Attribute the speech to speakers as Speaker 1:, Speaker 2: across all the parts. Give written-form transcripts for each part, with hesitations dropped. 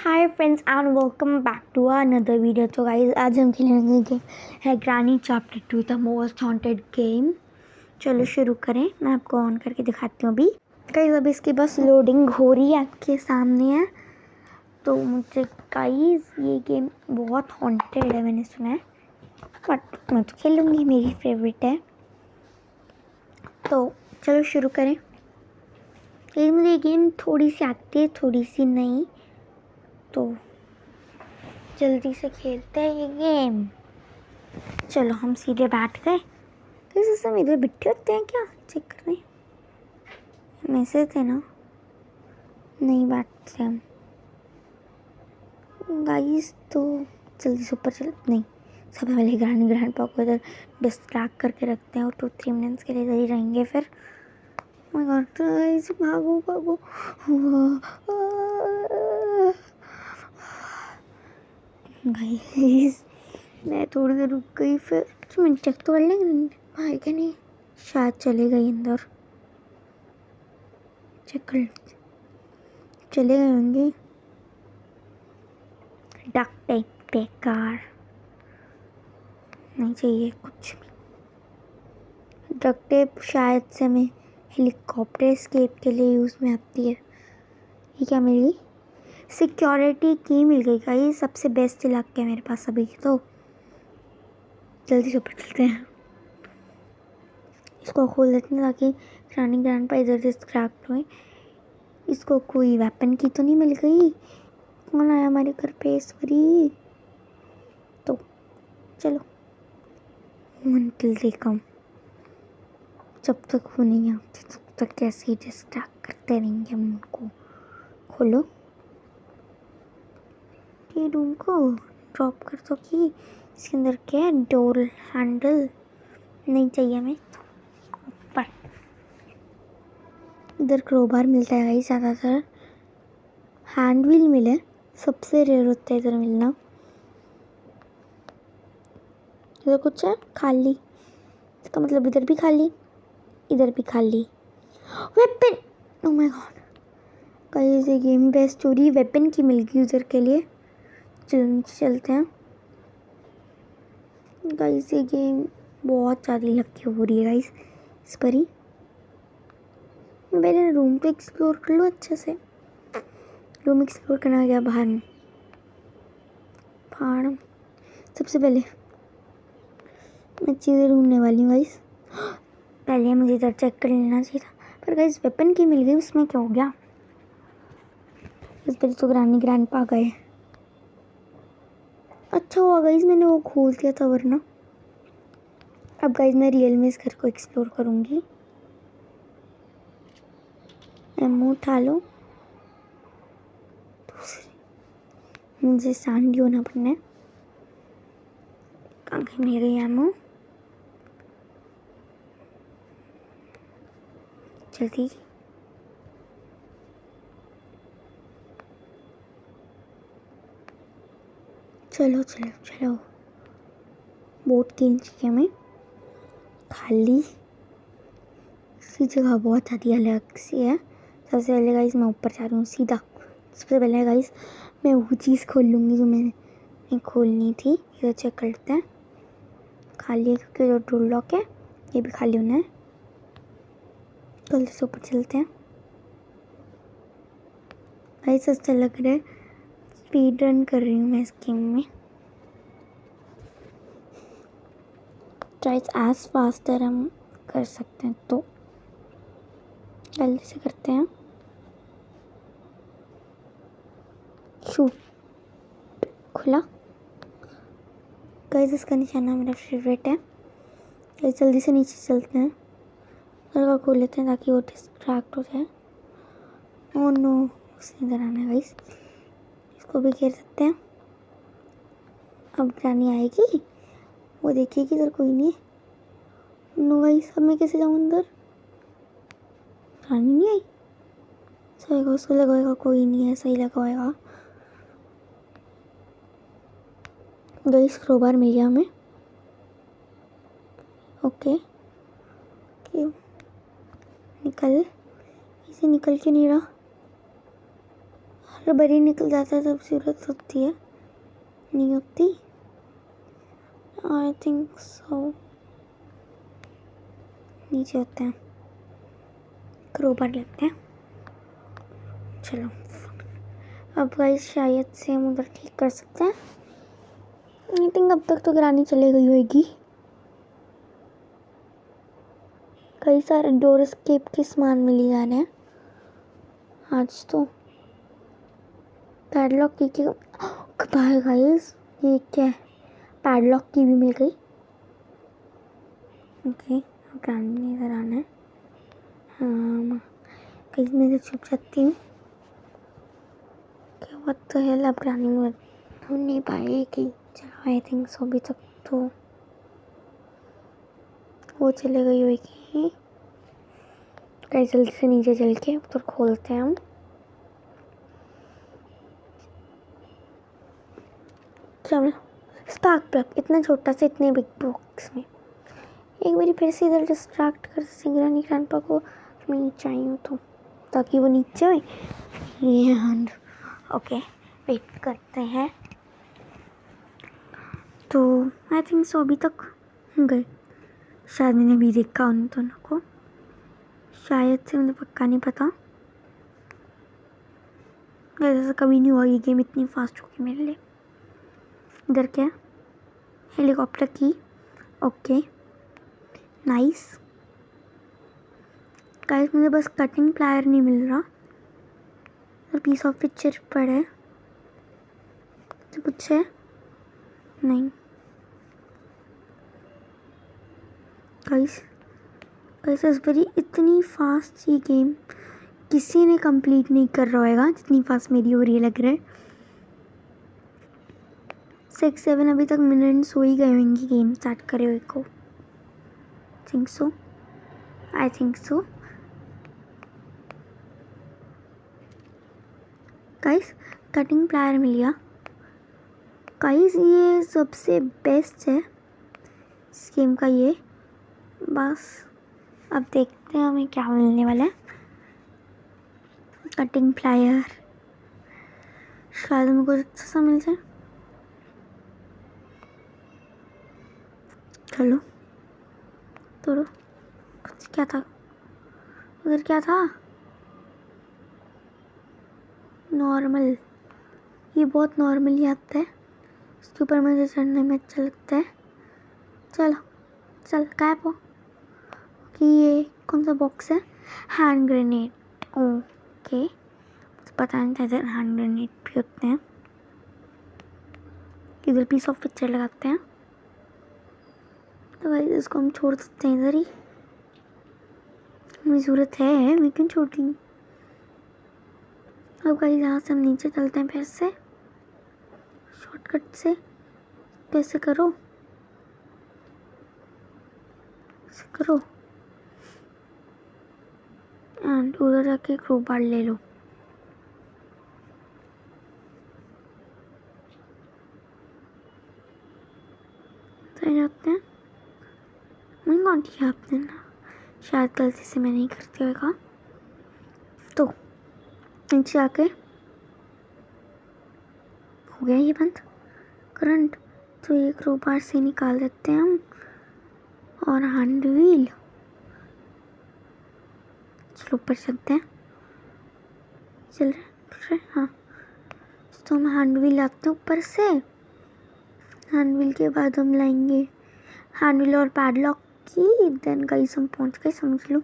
Speaker 1: Hi friends and welcome back to another video. तो guys आज हम खेलेंगे गेम है granny chapter 2 the most haunted game. चलो शुरू करें। मैं आपको ऑन करके दिखाती हूँ अभी। गाइज अभी इसकी बस लोडिंग हो रही है, आपके सामने है। तो मुझे गाइज ये गेम बहुत हॉन्टेड है, मैंने सुना है, बट मैं तो खेलूँगी, मेरी फेवरेट है। तो चलो शुरू करें। मुझे ये गेम थोड़ी सी आती है, थोड़ी सी नहीं, तो जल्दी से खेलते हैं ये गेम। चलो हम सीधे बैठ गए। कैसे सब इधर बिट्टे होते हैं क्या? चेक कर रहे हैं, मैसेज थे ना, नहीं बैठते हम गाइस। तो जल्दी से ऊपर चल, नहीं सबसे पहले ग्रैंड पा को इधर डिस्ट्रैक्ट करके रखते हैं और 2-3 मिनट्स के लिए इधर ही रहेंगे। फिर माय गॉड गाइस, भागो भागो। गाइस मैं थोड़ी देर रुक गई, फिर मिनट चेक तो कर लेंगे भाई क्या नहीं, शायद चले गई अंदर, चेक कर, चले गए होंगे। डक टेप बेकार नहीं चाहिए कुछ भी। डक टेप शायद से हमें हेलीकॉप्टर एस्केप के लिए यूज़ में आती है। ये क्या मिली? सिक्योरिटी की मिल गई का, ये सबसे बेस्ट इलाका है मेरे पास अभी। तो जल्दी से ऊपर चलते हैं, इसको खोल देते हैं ताकि रानी ग्रैंडपा इधर से स्क्रैप हुए। इसको कोई वेपन की तो नहीं मिल गई? कौन आया हमारे घर पे ईश्वरी? तो चलो until they come, जब तक वो नहीं आते तब तक कैसे ही डिस्ट्रैक्ट करते रहेंगे हम उनको। खोलो ये रूम को, ड्रॉप कर दो कि इसके अंदर क्या है? डोर हैंडल नहीं चाहिए हमें। पर इधर क्रोबार मिलता है ज़्यादातर, हैंड व्हील मिले सबसे रेयर होता है इधर मिलना। इधर कुछ है खाली, इसका मतलब इधर भी खाली, इधर भी खाली। Weapon, oh my God guys, ये गेम बेस्ट हो रही है। वेपन की मिल गई उधर के लिए, चलते हैं गाइस। ये गेम बहुत ज़्यादा लकी हो रही है गाइस इस पर ही। मैं पहले रूम को एक्सप्लोर कर लूँ अच्छे से। रूम एक्सप्लोर करना गया बाहर में, पहाड़। सबसे पहले मैं चीज़ें ढूंढने वाली हूँ गाइस। पहले मुझे इधर चेक कर लेना चाहिए था, पर गाइस वेपन की मिल गई, उसमें क्या हो गया? इस पर तो ग्रैंडपा गए। अच्छा हुआ गाइस मैंने वो खोल दिया था, वरना अब गाइस मैं रियल में इस घर को एक्सप्लोर करूँगी। एमो उठा लो, मुझे सैंडी होना पड़ना है। कहाँ गई मेरी एमो? जल्दी चलो चलो चलो। बोट 3 चाहिए हमें खाली। इसी जगह बहुत ज़्यादा अलग सी है। सबसे पहले गाइस मैं ऊपर जा रही हूँ सीधा। सबसे पहले गाइस मैं वो चीज़ खोल लूँगी जो मैंने खोलनी थी। इधर चेक करते हैं, खाली है क्योंकि जो डोर लॉक है ये भी खाली होना है। जल्दी से ऊपर चलते हैं गाइस। अच्छा लग रहा है, स्पीड रन कर रही हूँ मैं इस गेम में। ट्राइज एज फास्टर हम कर सकते हैं, तो जल्दी से करते हैं। शूट खुला गाइस, इसका निशाना मेरा फेवरेट है। गाइस जल्दी से नीचे चलते हैं, हल्का खोल लेते हैं ताकि वो डिस्ट्रैक्ट हो जाए। ओह नो, उसने इधर आना है गाइस, इसको भी घेर सकते हैं। अब रानी आएगी, वो देखेगी इधर कोई नहीं है। नो गाइस, अब मैं कैसे जाऊँ अंदर? रानी नहीं आई, सही को उसको लगाएगा, कोई नहीं है, सही लगाएगा। गाइस क्रोबार मिल गया हमें। ओके क्यों निकल, इसे निकल क्यों नहीं रहा? रबर ही निकल जाता है तब जरूरत होती है, नहीं होती। आई थिंक सो नीचे होते हैं, क्रोबार लेते हैं। चलो अब गाइस शायद से हम उधर ठीक कर सकते हैं। आई थिंक अब तक तो ग्रानी चले गई होगी। कई सारे डोर एस्केप के सामान मिल जा रहे हैं आज तो। पैडलॉक की बाय गाइस, ये क्या है, पैडलॉक की भी मिल गई। ओके ग्रानी ने इधर आना है। हाँ कहीं मैं इधर छुप सकती हूँ क्या? व्हाट द हेल, अब ग्रानी में ढूंढ नहीं पाएगी। चलो आई थिंक सो अभी तक तो वो चले गई होगी। कहीं जल्दी से नीचे चल के तो खोलते हैं हम। चलो स्पार्क प्लग इतना छोटा सा इतने बिग बॉक्स में एक बारी फिर से इधर डिस्ट्रैक्ट कर ग्रानी ग्रैंडपा को। मैं नीचे आई हूँ तो ताकि वो नीचे आए। ये हैंड ओके वेट करते हैं। तो आई थिंक सो अभी तक गए शायद, मैंने भी देखा उन दोनों को शायद से, मुझे पक्का नहीं पता। ऐसा कभी नहीं हुआ ये गेम इतनी फास्ट होगी मेरे लिए। इधर क्या, हेलीकॉप्टर की, ओके नाइस। गाइस मुझे बस कटिंग प्लायर नहीं मिल रहा और पीस ऑफ पिक्चर पड़ा है तो कुछ है नहीं। गाइस इस बारी इतनी फास्ट ये गेम किसी ने कंप्लीट नहीं कर रहा होगा जितनी फास्ट मेरी हो रही है लग रहा है। 6-7 अभी तक मिनट्स हो ही गए होंगे गेम स्टार्ट करे हुए को। I think so guys cutting plier मिल गया। गाइस ये सबसे बेस्ट है इस गेम का ये। बस अब देखते हैं हमें क्या मिलने वाला है। कटिंग प्लायर शायद हमें कुछ अच्छा सा मिल जाए। चलो तोड़ो। कुछ क्या था उधर, क्या था? नॉर्मल, ये बहुत नॉर्मली आता है, उसके ऊपर मुझे चढ़ने में अच्छा लगता है। चलो चल गायब हो कि ये कौन सा बॉक्स है? हैंड ग्रेनेड, ओके मुझे पता नहीं था इधर हैंड ग्रेनेड भी होते हैं। इधर पीस ऑफ पिक्चर लगाते हैं तो भाई इसको हम छोड़ सकते हैं इधर ही, हमें ज़रूरत है, मैं क्यों छोड़ दी। अब गाइस यहाँ से हम नीचे चलते हैं फिर से शॉर्टकट से। कैसे करो एंड उधर जाके क्रोबार ले लो। जाते हैं मैं कौन किया आपने ना, शायद गलती से मैं नहीं करती होगा। तो नीचे आके हो गया ये बंद करंट, तो ये क्रोबार से निकाल देते हैं हम। और हैंड व्हील, चलो ऊपर चलते हैं। चल रहे हाँ, तो हम हैंड व्हील लाते हैं ऊपर से। हैंड व्हील के बाद हम लाएंगे हैंड व्हील और पैडलॉक की। देन गाइस हम पहुंच गए समझ लो।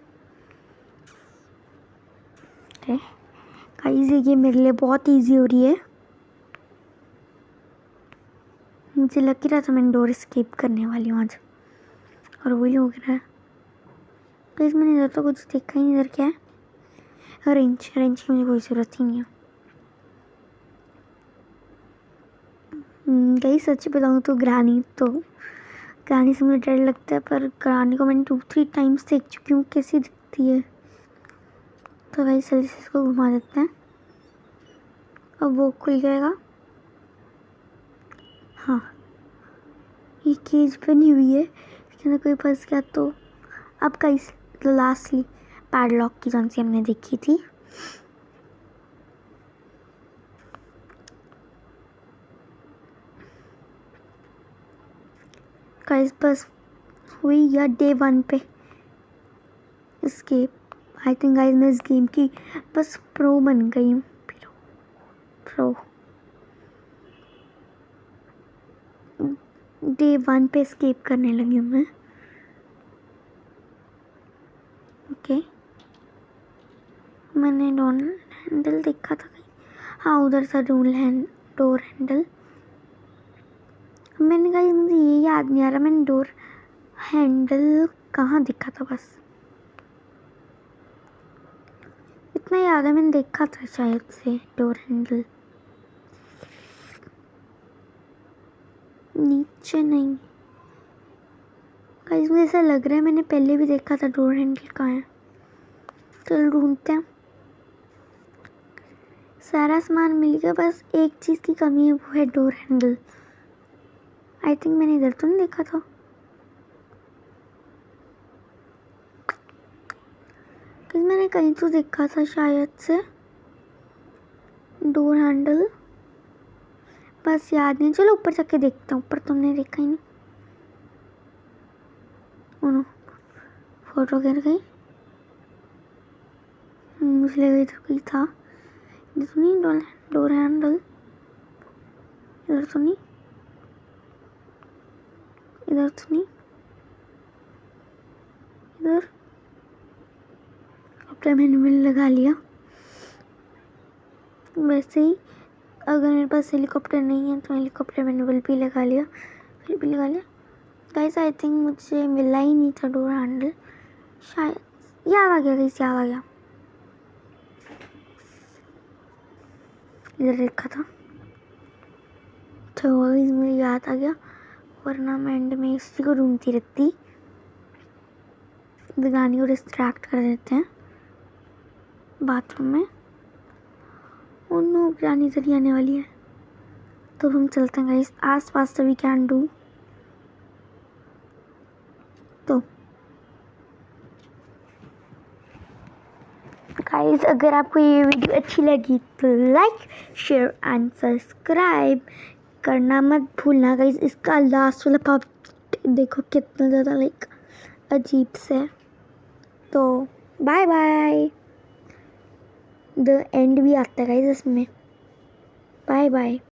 Speaker 1: गाइस ये मेरे लिए बहुत इजी हो रही है, मुझे लग ही रहा था मैं डोर एस्केप करने वाली हूँ आज और वही हो गया है। गाइस मैंने इधर तो कुछ देखा ही नहीं। इधर क्या है? रेंज की मुझे कोई ज़रूरत ही नहीं है। गाइस सच बताऊँ तो ग्रानी से मुझे डर लगता है, पर ग्रानी को मैंने 2-3 टाइम्स देख चुकी हूँ कैसी दिखती है। तो गाइस जल्दी से इसको घुमा देते हैं, अब वो खुल जाएगा। हाँ ये केज बनी हुई है, इसके अंदर कोई फंस गया तो। अब गाइस लास्टली पैडलॉक की जौन सी हमने देखी थी, गाइस बस हुई या डे 1 पे एस्केप। आई थिंक गाइस मैं इस गेम की बस प्रो बन गई हूँ। प्रो डे 1 पे एस्केप करने लगी हूँ मैं। ओके मैंने डोर हैंडल देखा था कहीं। हाँ उधर था डोर हैंडल। मैंने कहा मुझे ये याद नहीं आ रहा मैंने डोर हैंडल कहाँ देखा था। बस इतना याद है मैंने देखा था शायद से डोर हैंडल। नीचे नहीं गाइस मुझे ऐसा लग रहा है मैंने पहले भी देखा था। डोर हैंडल कहाँ है? चल ढूंढते हैं। सारा सामान मिल गया बस एक चीज़ की कमी है वो है डोर हैंडल। आई थिंक मैंने इधर तो नहीं देखा था। क्योंकि मैंने कहीं तो देखा था शायद से डोर हैंडल बस याद नहीं। चलो ऊपर जाके देखता हूँ। ऊपर तुमने देखा ही नहीं। ओनो फोटो गिर गई। मुझे लगा इधर कोई था। इधर तो नहीं डोर हैंडल। इधर तो नहीं। इधर तो नहीं। इधर अपना मैनुअल लगा लिया। वैसे ही अगर मेरे पास हेलीकॉप्टर नहीं है तो हेलीकॉप्टर मैनुअल भी लगा लिया। फिर भी लगा लिया। गाइस आई थिंक मुझे मिला ही नहीं था डोर हैंडल। शायद याद आ गया गाइस याद आ गया। इधर देखा था। तो गाइस मुझे याद आ गया वरना मैं एंड में इसी को ढूंढती रहती। गानी को डिस्ट्रैक्ट कर देते हैं बाथरूम में। ओह नो ग्रानी इधर आने वाली है तो हम चलते हैं गाइस आस पास वी कैन डू। तो गाइस अगर आपको ये वीडियो अच्छी लगी तो लाइक शेयर एंड सब्सक्राइब करना मत भूलना गाइस। इसका लास्ट वाला पार्ट देखो कितना ज़्यादा लाइक अजीब से। तो बाय बाय। द एंड भी आता है गाइस इसमें। Bye bye.